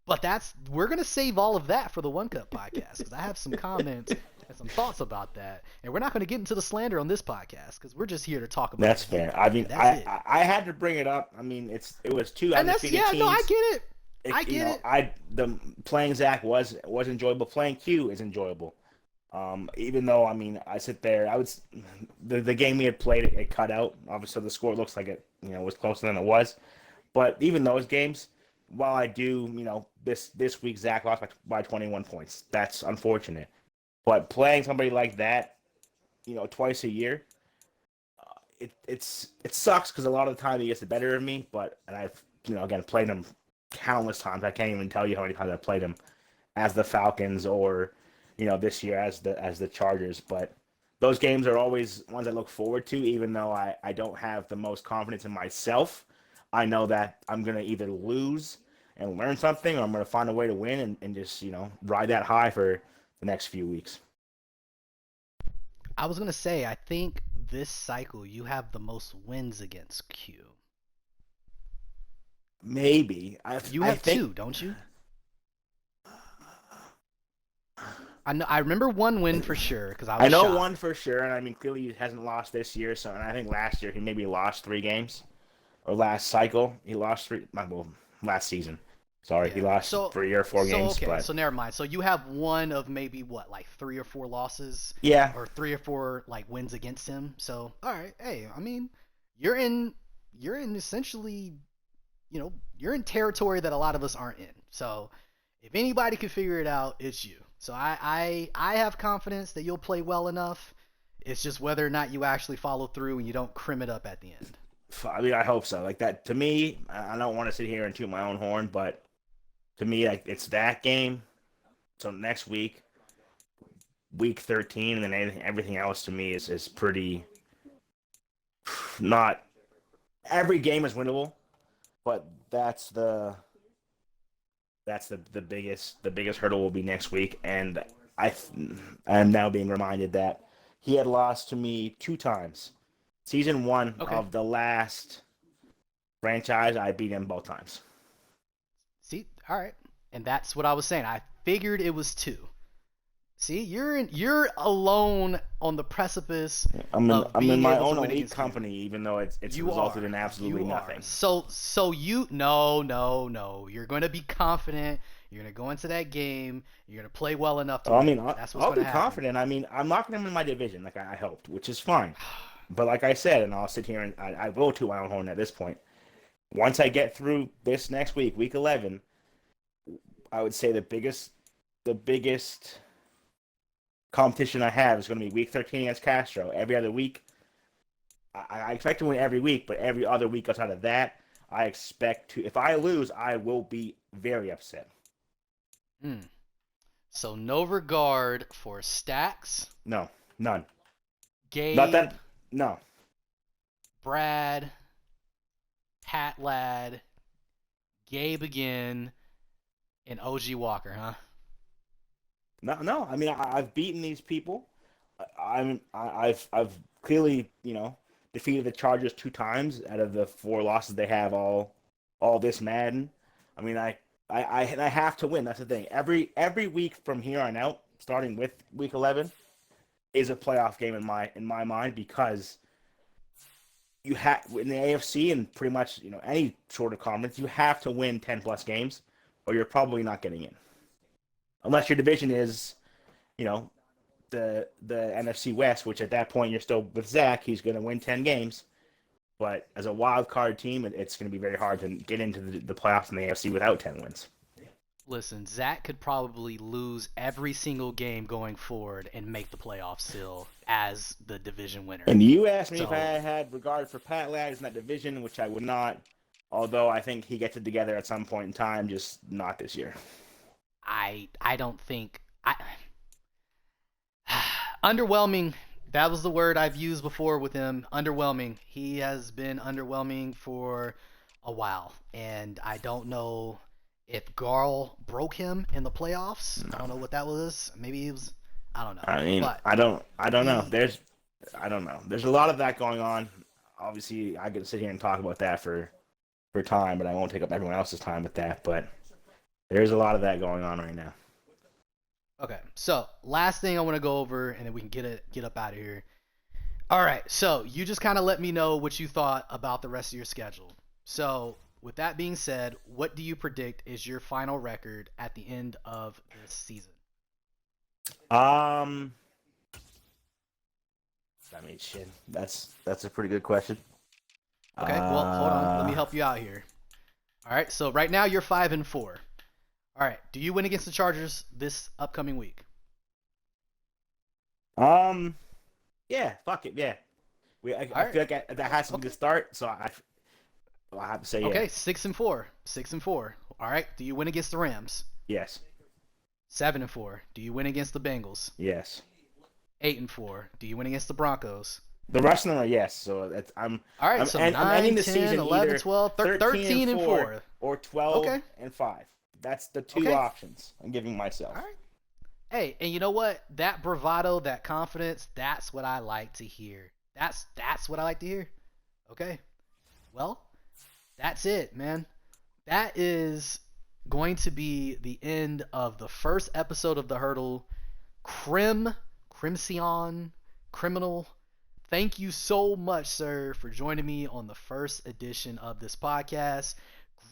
But we're gonna save all of that for the One Cup podcast because I have some comments and some thoughts about that, and we're not gonna get into the slander on this podcast because we're just here to talk about. That's fair. I mean, I had to bring it up. I mean, it was two and undefeated teams. No, I get it. I get it. The playing Zach was enjoyable. Playing Q is enjoyable. Even though, I mean, I sit there, the game we had played, it cut out. Obviously, the score looks like it, was closer than it was. But even those games, while I do, this week Zach lost by 21 points. That's unfortunate. But playing somebody like that, twice a year, it sucks because a lot of the time he gets the better of me. And I've, again, played him countless times. I can't even tell you how many times I've played him as the Falcons or, this year as the Chargers. But those games are always ones I look forward to, even though I don't have the most confidence in myself. I know that I'm going to either lose and learn something, or I'm going to find a way to win and just, ride that high for the next few weeks. I was going to say, I think this cycle you have the most wins against Q. Maybe. You have two, don't you? I remember one win for sure because I know shocked. One for sure, and I mean clearly he hasn't lost this year. So, and I think last year he maybe lost 3 games, or last cycle he lost 3. Well, last season. Sorry, yeah. He lost 3 or 4 games. Okay, but... so never mind. So you have one of maybe like 3 or 4 losses. Yeah. Or 3 or 4 like wins against him. So all right, hey, I mean, you're in essentially, you're in territory that a lot of us aren't in. So if anybody can figure it out, it's you. So I have confidence that you'll play well enough. It's just whether or not you actually follow through and you don't crim it up at the end. I mean, I hope so. Like that, to me, I don't want to sit here and toot my own horn, but to me, like, it's that game. So next week, week 13, and then everything else to me is pretty not. Every game is winnable, but that's the biggest hurdle will be next week, and I am now being reminded that he had lost to me 2 times. Season 1 of the last franchise, I beat him both times. See, all right, and that's what I was saying. I figured it was 2. See, you're alone on the precipice. I'm in my own elite company, even though it's resulted in absolutely nothing. So no. You're going to be confident. You're going to go into that game. You're going to play well enough to win. That's what's I'll going to happen. Confident. I mean, I'm not going to win my division like I hoped, which is fine. But like I said, and I'll sit here and I will toot my own horn at this point. Once I get through this next week, week 11, I would say the biggest competition I have is going to be week 13 against Castro. Every other week, I expect to win every week, but every other week outside of that, I expect to. If I lose, I will be very upset. So no regard for Stacks? No, none. Gabe? Not that. No. Brad? Pat Lad? Gabe again? And OG Walker, huh? No. I mean, I've beaten these people. I've clearly, defeated the Chargers 2 times out of the 4 losses they have all this Madden. I mean, I have to win. That's the thing. Every week from here on out, starting with week 11, is a playoff game in my mind, because you have in the AFC and pretty much any sort of conference, you have to win 10+ games, or you're probably not getting in. Unless your division is, the NFC West, which at that point you're still with Zach. He's going to win 10 games. But as a wild card team, it's going to be very hard to get into the playoffs in the AFC without 10 wins. Listen, Zach could probably lose every single game going forward and make the playoffs still as the division winner. And you asked me if I had regard for Pat Ladd in that division, which I would not. Although I think he gets it together at some point in time, just not this year. I don't think underwhelming That was the word I've used before with him. Underwhelming. He has been underwhelming for a while, and I don't know if Garl broke him in the playoffs. I don't know No. what that was. Maybe it was. I don't know. I mean, But I don't know. he. I don't know. There's a lot of that going on. Obviously, I could sit here and talk about that for time, but I won't take up everyone else's time with that. But there's a lot of that going on right now. Okay. So last thing I want to go over, and then we can get up out of here. All right. So you just kind of let me know what you thought about the rest of your schedule. So with that being said, what do you predict is your final record at the end of this season? Um, I mean, shit. That's a pretty good question. Okay. Well, hold on. Let me Uh, help you out here. All right. So right now you're 5-4. All right. Do you win against the Chargers this upcoming week? um, yeah, fuck it, yeah. All I right. feel like that has to be the Okay. start, so I have to say yeah. Okay. 6-4. 6-4. All right. Do you win against the Rams? Yes, 7-4. Do you win against the Bengals? yes. 8-4. Do you win against the Broncos? The rest of them are yes. So that's All right, so I'm 9, ending the 10, season 11, either 12, 13 13 and and 4 4. or 12 Okay. and 5. That's the two Okay. options I'm giving myself. All right. Hey, and you know what? That bravado, that confidence, that's what I like to hear. That's what I like to hear. Okay. Well, that's it, man. That is going to be the end of the first episode of The Hurdle. Crimson, Criminal. Thank you so much, sir, for joining me on the first edition of this podcast.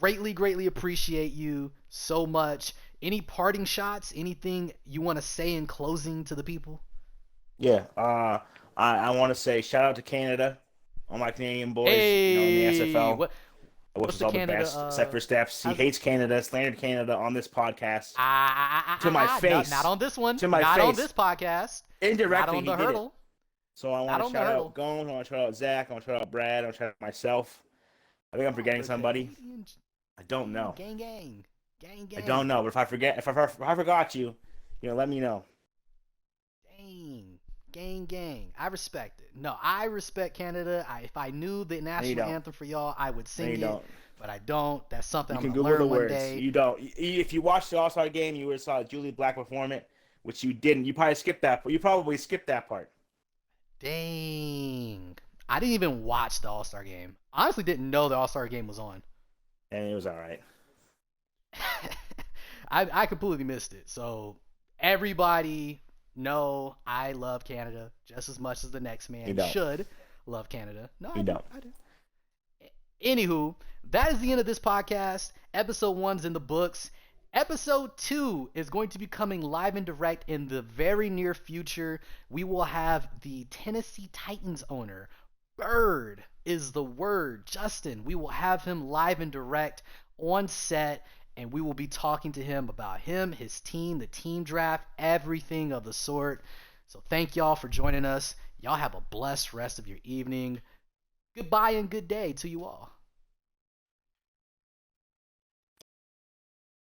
Greatly, greatly appreciate you so much. Any parting shots? Anything you want to say in closing to the people? Yeah. I want to say shout out to Canada, all my Canadian boys. In the Hey, SFL. I wish what's us the all the Canada? best, except for Steps. He How's hates Canada, slandered Canada on this podcast to my not face, on this one. to my Not on face. this podcast. Not Indirectly, on he the did it. hurdle. So I Not want to on the shout out hurdle. Gomes. I want to shout out Zach. I want to shout out Brad. I want to shout out myself. I think I'm forgetting The somebody. Canadians. I don't know. Gang, gang, gang, I gang. don't know. But if I forgot you, let me know. Dang. Gang. I respect it. No, I respect Canada. If I knew the No, you national don't. anthem for y'all, I would No, sing you it. don't. But I don't. That's something You I'm can gonna Google the learn one words. day. You don't. If you watched the All Star game, you would have saw Julie Black perform it, which you didn't. You probably skipped that. You probably skipped that part. Dang. I didn't even watch the All Star game. Honestly, didn't know the All Star game was on. And it was all right. I completely missed it. So everybody know I love Canada just as much as the next You man don't. should love Canada. No, You I do. don't. I do. Anywho, that is the end of this podcast. Episode 1's in the books. Episode 2 is going to be coming live and direct in the very near future. We will have the Tennessee Titans owner, Bird is the word, Justin. We will have him live and direct on set, and we will be talking to him about him, his team, the team draft, everything of the sort. So thank y'all for joining us. Y'all have a blessed rest of your evening. Goodbye and good day to you all.